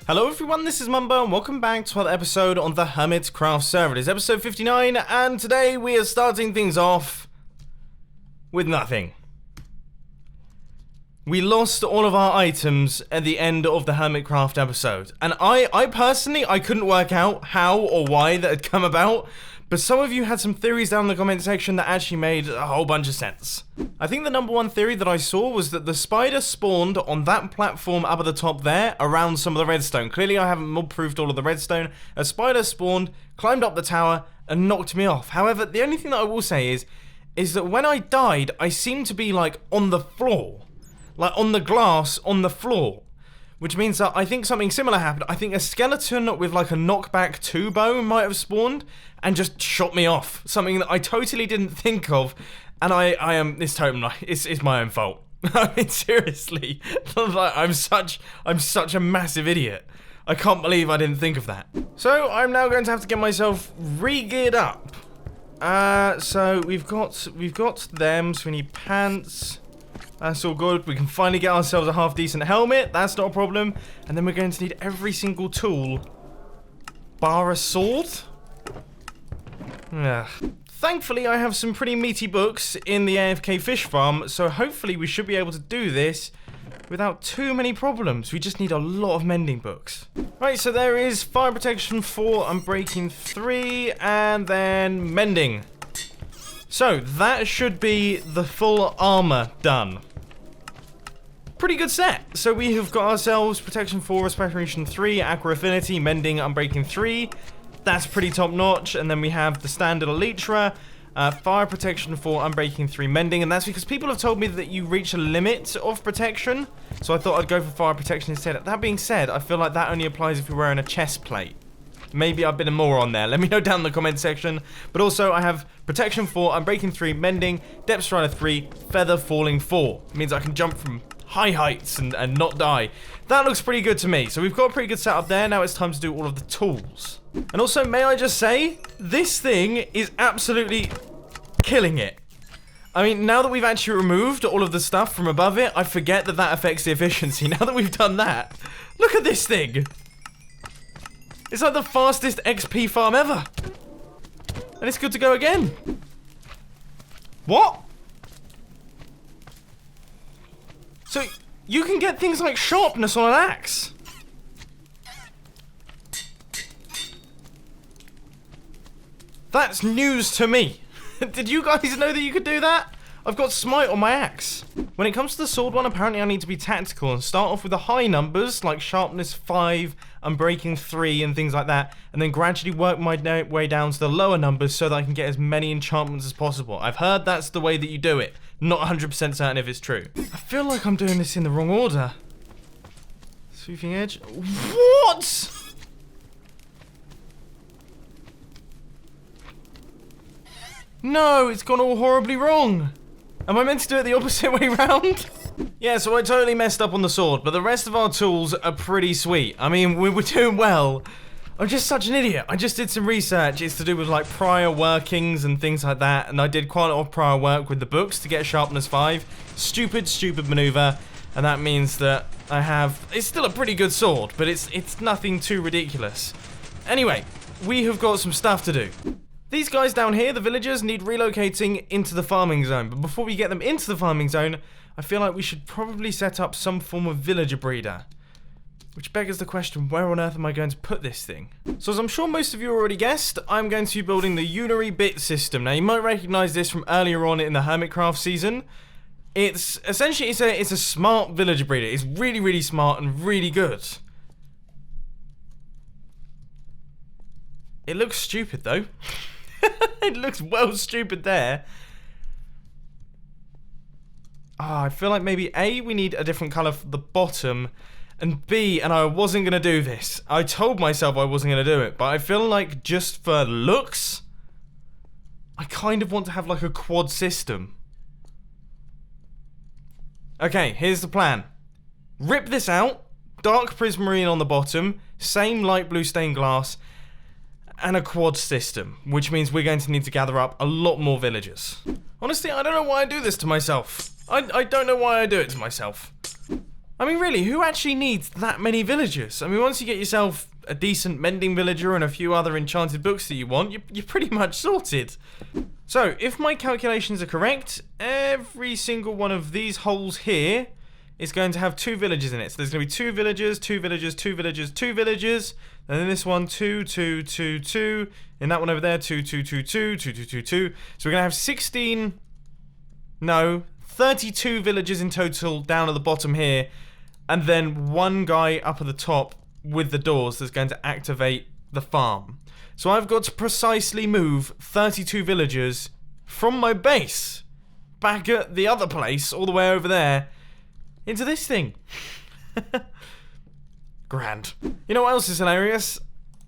Hello everyone, this is Mumbo and welcome back to another episode on the Hermitcraft server. It is episode 59 and today we are starting things off with nothing. We lost all of our items at the end of the Hermitcraft episode, and I personally couldn't work out how or why that had come about, but some of you had some theories down in the comment section that actually made a whole bunch of sense. I think the number one theory that I saw was that the spider spawned on that platform up at the top there around some of the redstone. Clearly I haven't mob-proofed all of the redstone. A spider spawned, climbed up the tower, and knocked me off. However, the only thing that I will say is that when I died, I seemed to be like on the floor. Like on the glass on the floor. Which means that I think something similar happened. I think a skeleton with like a knockback 2 bow might have spawned and just shot me off. Something that I totally didn't think of. And I am, it's totally, it's my own fault. I mean, seriously. Like, I'm such a massive idiot. I can't believe I didn't think of that. So I'm now going to have to get myself re-geared up. So we've got them, so we need pants. That's all good. We can finally get ourselves a half-decent helmet. That's not a problem. And then we're going to need every single tool, bar a sword. Yeah. Thankfully, I have some pretty meaty books in the AFK fish farm, so hopefully we should be able to do this without too many problems. We just need a lot of mending books. Right, so there is fire protection 4, unbreaking 3, and then mending. So, that should be the full armor done. Pretty good set. So we have got ourselves protection 4, respiration 3, aqua affinity, mending, unbreaking 3. That's pretty top notch. And then we have the standard elytra, fire protection 4, unbreaking 3, mending. And that's because people have told me that you reach a limit of protection. So I thought I'd go for fire protection instead. That being said, I feel like that only applies if you're wearing a chest plate. Maybe I've been a moron there. Let me know down in the comment section. But also, I have protection 4, unbreaking 3, mending, depth strider 3, feather falling 4. It means I can jump from high heights and not die. That looks pretty good to me. So we've got a pretty good setup there. Now it's time to do all of the tools. And also, may I just say, this thing is absolutely killing it. I mean, now that we've actually removed all of the stuff from above it, I forget that that affects the efficiency. Now that we've done that, look at this thing. It's like the fastest XP farm ever. And it's good to go again. What? So, you can get things like sharpness on an axe. That's news to me. Did you guys know that you could do that? I've got smite on my axe. When it comes to the sword one, apparently I need to be tactical and start off with the high numbers, like sharpness 5, unbreaking 3, and things like that, and then gradually work my way down to the lower numbers so that I can get as many enchantments as possible. I've heard that's the way that you do it. Not 100% certain if it's true. I feel like I'm doing this in the wrong order. Sweeping edge. What? No, it's gone all horribly wrong. Am I meant to do it the opposite way round? Yeah, so I totally messed up on the sword, but the rest of our tools are pretty sweet. I mean, we were doing well. I'm just such an idiot. I just did some research. It's to do with like prior workings and things like that, and I did quite a lot of prior work with the books to get sharpness 5. Stupid maneuver, and that means that I have... It's still a pretty good sword, but it's nothing too ridiculous. Anyway, we have got some stuff to do. These guys down here, the villagers, need relocating into the farming zone. But before we get them into the farming zone, I feel like we should probably set up some form of villager breeder. Which beggars the question, where on earth am I going to put this thing? So as I'm sure most of you already guessed, I'm going to be building the unary bit system. Now you might recognize this from earlier on in the Hermitcraft season. It's essentially, it's a smart villager breeder. It's really, really smart and really good. It looks stupid though. It looks well stupid there. I feel like maybe A, we need a different colour for the bottom, and B, and I wasn't going to do this. I told myself I wasn't going to do it, but I feel like just for looks, I kind of want to have like a quad system. Okay, here's the plan. Rip this out, dark prismarine on the bottom, same light blue stained glass, and a quad system, which means we're going to need to gather up a lot more villagers. Honestly, I don't know why I do this to myself. I don't know why I do it to myself. I mean, really, who actually needs that many villagers? I mean, once you get yourself a decent mending villager and a few other enchanted books that you want, you're pretty much sorted. So, if my calculations are correct, every single one of these holes here is going to have 2 villagers in it. So there's going to be 2 villagers, 2 villagers, 2 villagers, 2 villagers, and then this one, 2, 2, 2, 2, and that one over there, 2, 2, 2, 2, 2, 2, 2, 2. So we're going to have 32 villagers in total down at the bottom here, and then one guy up at the top with the doors that's going to activate the farm. So I've got to precisely move 32 villagers from my base back at the other place, all the way over there, into this thing. Grand. You know what else is hilarious?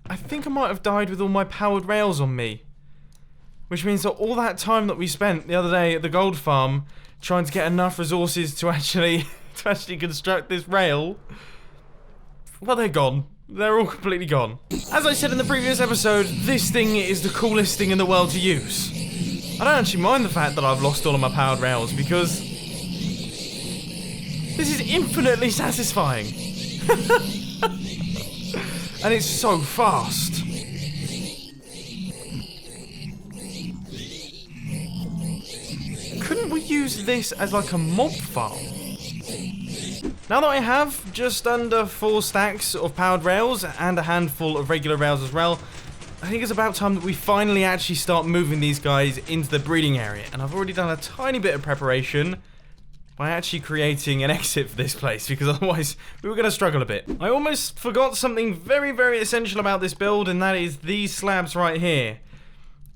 I think I might have died with all my powered rails on me. Which means that all that time that we spent the other day at the gold farm trying to get enough resources to actually construct this rail, well, they're gone. They're all completely gone. As I said in the previous episode, this thing is the coolest thing in the world to use. I don't actually mind the fact that I've lost all of my powered rails, because this is infinitely satisfying. And it's so fast. Couldn't we use this as like a mob farm? Now that I have just under 4 stacks of powered rails and a handful of regular rails as well, I think it's about time that we finally actually start moving these guys into the breeding area. And I've already done a tiny bit of preparation by actually creating an exit for this place, because otherwise we were going to struggle a bit. I almost forgot something very, very essential about this build, and that is these slabs right here.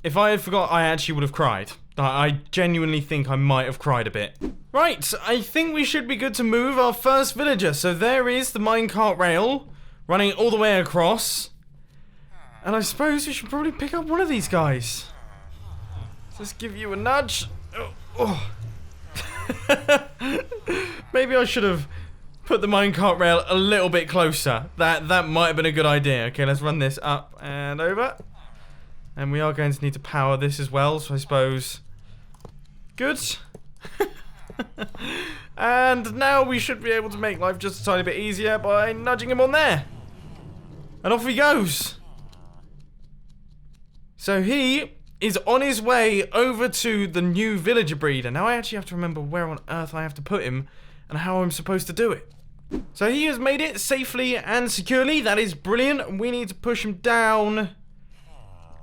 If I had forgot, I actually would have cried. I genuinely think I might have cried a bit. Right, I think we should be good to move our first villager. So there is the minecart rail running all the way across. And I suppose we should probably pick up one of these guys. Just give you a nudge. Oh. Maybe I should have put the minecart rail a little bit closer. That might have been a good idea. Okay, let's run this up and over. And we are going to need to power this as well, so I suppose... Good. And now we should be able to make life just a tiny bit easier by nudging him on there. And off he goes. So he is on his way over to the new villager breeder. Now I actually have to remember where on earth I have to put him and how I'm supposed to do it. So he has made it safely and securely. That is brilliant. We need to push him down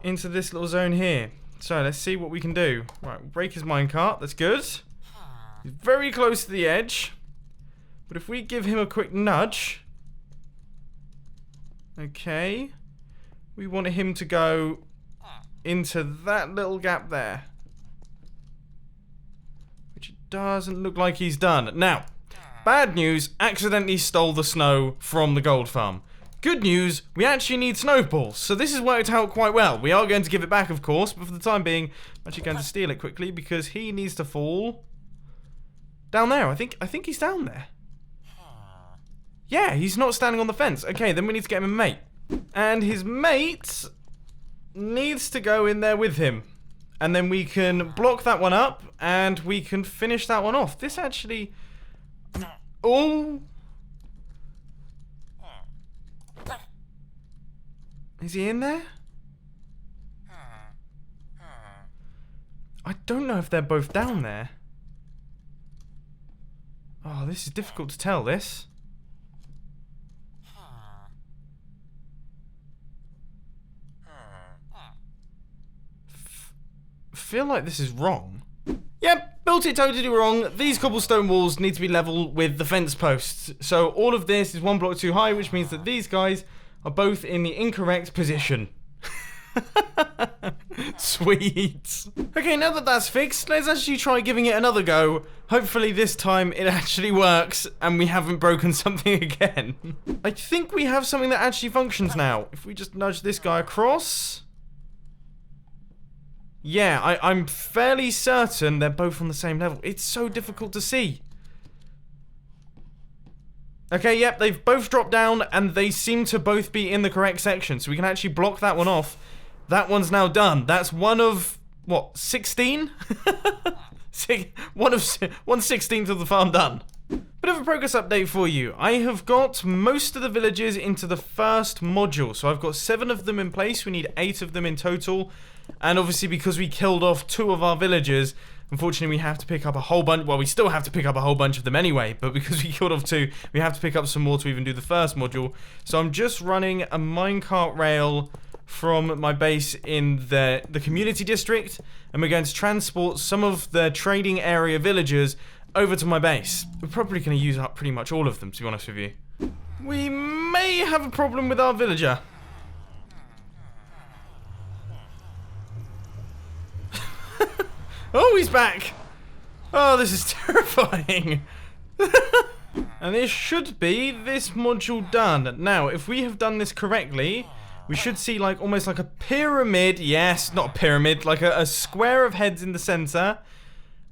into this little zone here. So let's see what we can do. Right, break his minecart. That's good. He's very close to the edge. But if we give him a quick nudge... Okay. We want him to go into that little gap there. Which it doesn't look like he's done. Now, bad news, accidentally stole the snow from the gold farm. Good news, we actually need snowballs, so this has worked out quite well. We are going to give it back, of course, but for the time being, I'm actually going to steal it quickly because he needs to fall down there. I think he's down there. Yeah, he's not standing on the fence. Okay, then we need to get him a mate. And his mate needs to go in there with him. And then we can block that one up, and we can finish that one off. This actually... Oh... Is he in there? I don't know if they're both down there. Oh, this is difficult to tell, this. Feel like this is wrong. Yep, built it totally wrong. These cobblestone walls need to be level with the fence posts. So all of this is 1 block too high, which means that these guys are both in the incorrect position. Sweet. Okay, now that that's fixed, let's actually try giving it another go. Hopefully this time it actually works and we haven't broken something again. I think we have something that actually functions now. If we just nudge this guy across... Yeah, I'm fairly certain they're both on the same level. It's so difficult to see. Okay, yep, they've both dropped down, and they seem to both be in the correct section, so we can actually block that one off. That one's now done. That's one of, what, 16? 1/16 of the farm done. Bit of a progress update for you. I have got most of the villages into the first module. So I've got 7 of them in place. We need 8 of them in total. And obviously because we killed off 2 of our villagers, unfortunately we have to pick up a whole bunch. Well, we still have to pick up a whole bunch of them anyway. But because we killed off 2, we have to pick up some more to even do the first module. So I'm just running a minecart rail from my base in the community district. And we're going to transport some of the trading area villagers over to my base. We're probably going to use up pretty much all of them, to be honest with you. We may have a problem with our villager. Oh, he's back! Oh, this is terrifying. And this should be this module done. Now, if we have done this correctly, we should see like almost like a pyramid. Yes, not a pyramid, like a square of heads in the center.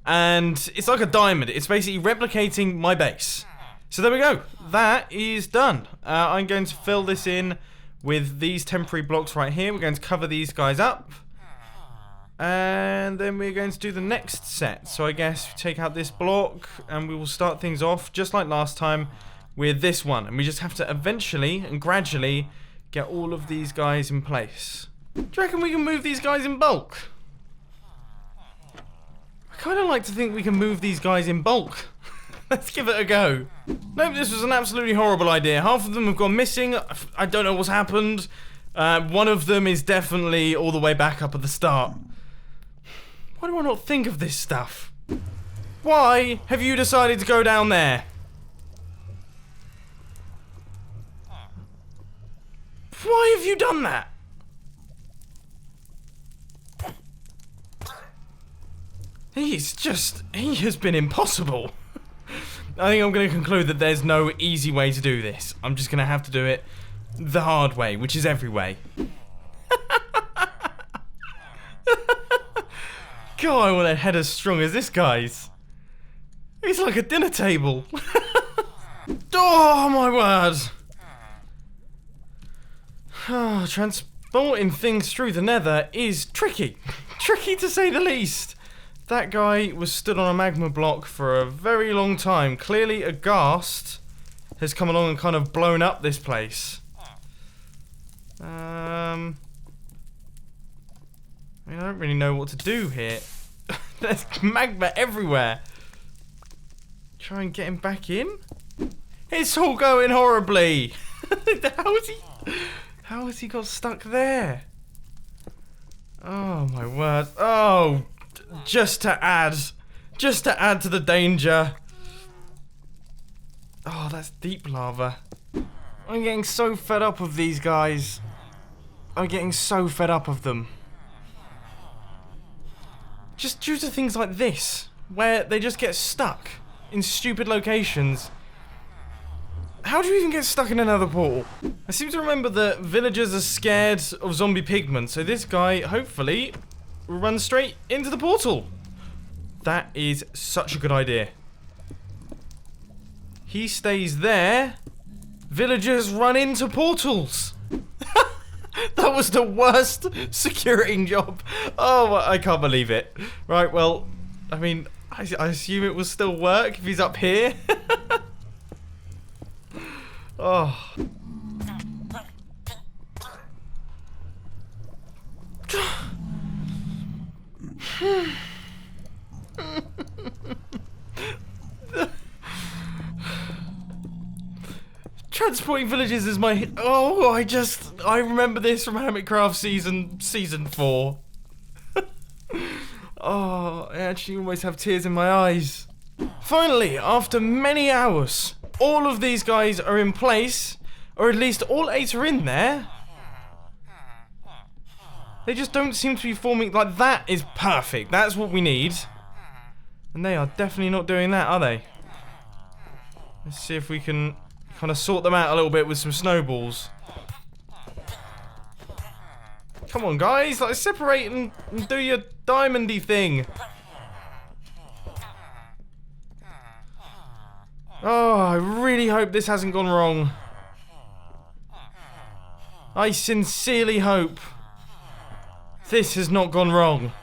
And it's like a diamond. It's basically replicating my base. So there we go. That is done. I'm going to fill this in with these temporary blocks right here. We're going to cover these guys up. And then we're going to do the next set. So I guess take out this block and we will start things off just like last time with this one. And we just have to eventually and gradually get all of these guys in place. Do you reckon we can move these guys in bulk? I kind of like to think we can move these guys in bulk. Let's give it a go. Nope, this was an absolutely horrible idea. Half of them have gone missing. I don't know what's happened. One of them is definitely all the way back up at the start. Why do I not think of this stuff? Why have you decided to go down there? Why have you done that? He has been impossible. I think I'm going to conclude that there's no easy way to do this. I'm just going to have to do it the hard way, which is every way. God, I want a head as strong as this guy's. He's like a dinner table. Oh, my word. Oh, transporting things through the nether is tricky. Tricky to say the least. That guy was stood on a magma block for a very long time. Clearly a ghast has come along and kind of blown up this place. I mean, I don't really know what to do here. There's magma everywhere. Try and get him back in? It's all going horribly. How has he got stuck there? Oh my word. Oh, just to add to the danger. Oh, that's deep lava. I'm getting so fed up of these guys. I'm getting so fed up of them. Just due to things like this, where they just get stuck in stupid locations. How do you even get stuck in another portal? I seem to remember that villagers are scared of zombie pigmen, so this guy, hopefully, will run straight into the portal. That is such a good idea. He stays there. Villagers run into portals. That was the worst securing job. Oh, I can't believe it. Right, well, I mean, I assume it will still work if he's up here. Oh. Transporting villages is my... Oh, I remember this from Hermitcraft season 4. Oh, I actually almost have tears in my eyes. Finally, after many hours, all of these guys are in place, or at least all 8 are in there. They just don't seem to be forming... Like, that is perfect. That's what we need. And they are definitely not doing that, are they? Let's see if we can kind of sort them out a little bit with some snowballs. Come on, guys. Like, separate and do your diamondy thing. Oh, I really hope this hasn't gone wrong. I sincerely hope this has not gone wrong.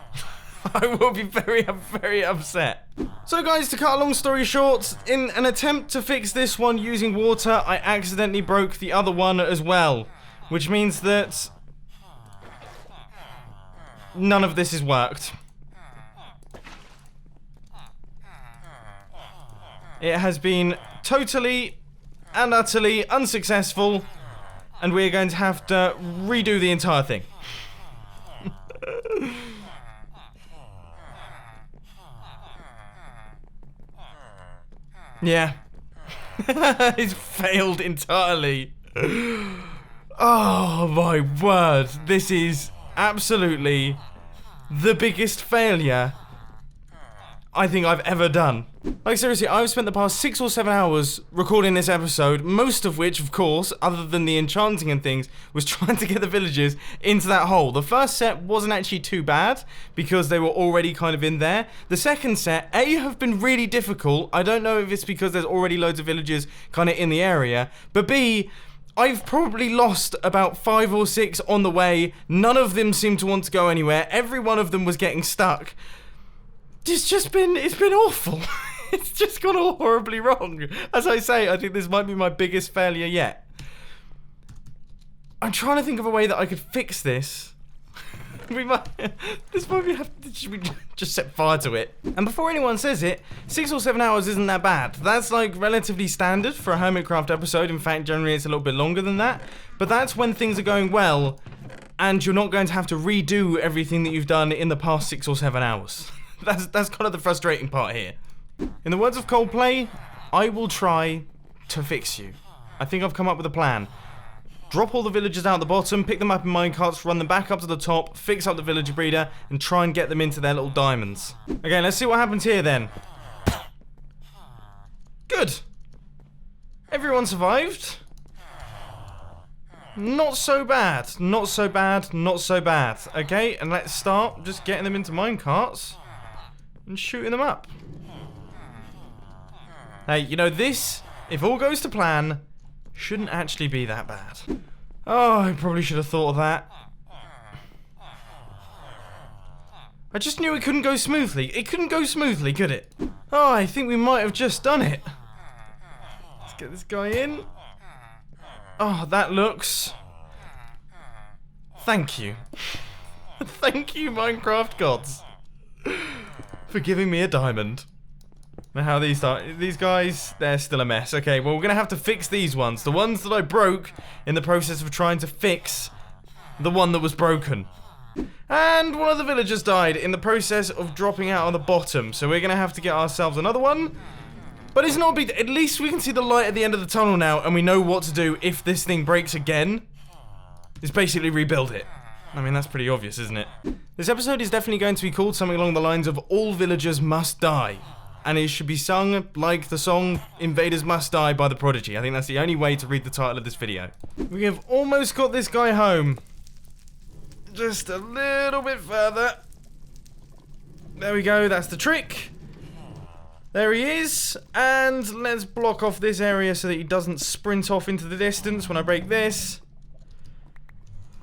I will be very, very upset. So guys, to cut a long story short, in an attempt to fix this one using water, I accidentally broke the other one as well. Which means that none of this has worked. It has been totally and utterly unsuccessful, and we're going to have to redo the entire thing. Yeah. It's failed entirely. Oh my word. This is absolutely the biggest failure I think I've ever done. Like seriously, I've spent the past 6 or 7 hours recording this episode, most of which, of course, other than the enchanting and things, was trying to get the villagers into that hole. The first set wasn't actually too bad, because they were already kind of in there. The second set, A, have been really difficult. I don't know if it's because there's already loads of villagers kind of in the area, but B, I've probably lost about 5 or 6 on the way. None of them seem to want to go anywhere. Every one of them was getting stuck. It's been awful. It's just gone all horribly wrong. As I say, I think this might be my biggest failure yet. I'm trying to think of a way that I could fix this. Should we just set fire to it? And before anyone says it, 6 or 7 hours isn't that bad. That's like relatively standard for a Hermitcraft episode. In fact, generally it's a little bit longer than that. But that's when things are going well, and you're not going to have to redo everything that you've done in the past 6 or 7 hours. That's kind of the frustrating part here. In the words of Coldplay, I will try to fix you. I think I've come up with a plan. Drop all the villagers out the bottom, pick them up in minecarts, run them back up to the top, fix up the villager breeder, and try and get them into their little diamonds. Okay, let's see what happens here then. Good. Everyone survived. Not so bad. Not so bad. Not so bad. Okay, and let's start just getting them into minecarts and shooting them up. Hey, you know, this, if all goes to plan, shouldn't actually be that bad. Oh, I probably should have thought of that. I just knew it couldn't go smoothly. It couldn't go smoothly, could it? Oh, I think we might have just done it. Let's get this guy in. Oh, that looks... Thank you. Thank you, Minecraft gods, for giving me a diamond. Now how these start, these guys, they're still a mess. Okay, well we're gonna have to fix these ones. The ones that I broke in the process of trying to fix the one that was broken. And one of the villagers died in the process of dropping out on the bottom. So we're gonna have to get ourselves another one. But it's not a big, at least we can see the light at the end of the tunnel now, and we know what to do if this thing breaks again. It's basically rebuild it. I mean, that's pretty obvious, isn't it? This episode is definitely going to be called something along the lines of All Villagers Must Die. And it should be sung like the song Invaders Must Die by the Prodigy. I think that's the only way to read the title of this video. We have almost got this guy home. Just a little bit further. There we go, that's the trick. There he is. And let's block off this area so that he doesn't sprint off into the distance when I break this.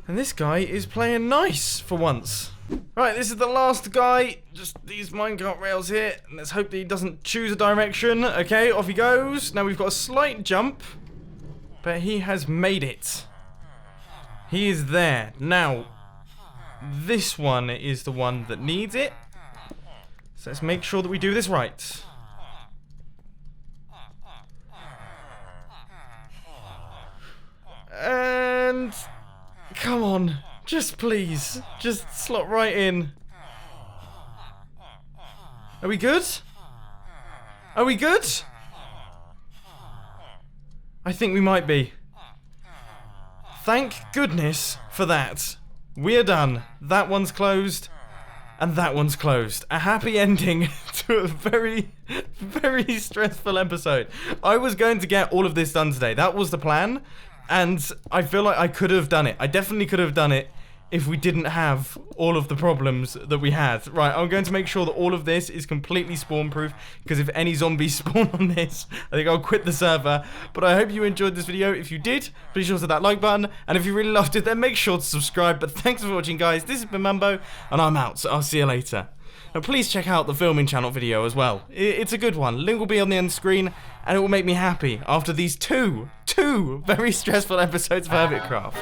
And this guy is playing nice for once. Right, this is the last guy. Just these minecart rails here. Let's hope that he doesn't choose a direction. Okay, off he goes. Now we've got a slight jump, but he has made it. He is there. Now, this one is the one that needs it. So let's make sure that we do this right. And... come on. Just please. Just slot right in. Are we good? Are we good? I think we might be. Thank goodness for that. We're done. That one's closed. And that one's closed. A happy ending to a very, very stressful episode. I was going to get all of this done today. That was the plan. And I feel like I could have done it. I definitely could have done it if we didn't have all of the problems that we had. Right, I'm going to make sure that all of this is completely spawn-proof, because if any zombies spawn on this, I think I'll quit the server. But I hope you enjoyed this video. If you did, please sure to hit that like button. And if you really loved it, then make sure to subscribe. But thanks for watching, guys. This has been Mumbo, and I'm out. So I'll see you later. Now please check out the filming channel video as well. It's a good one. Link will be on the end screen, and it will make me happy after these two very stressful episodes of Hermitcraft.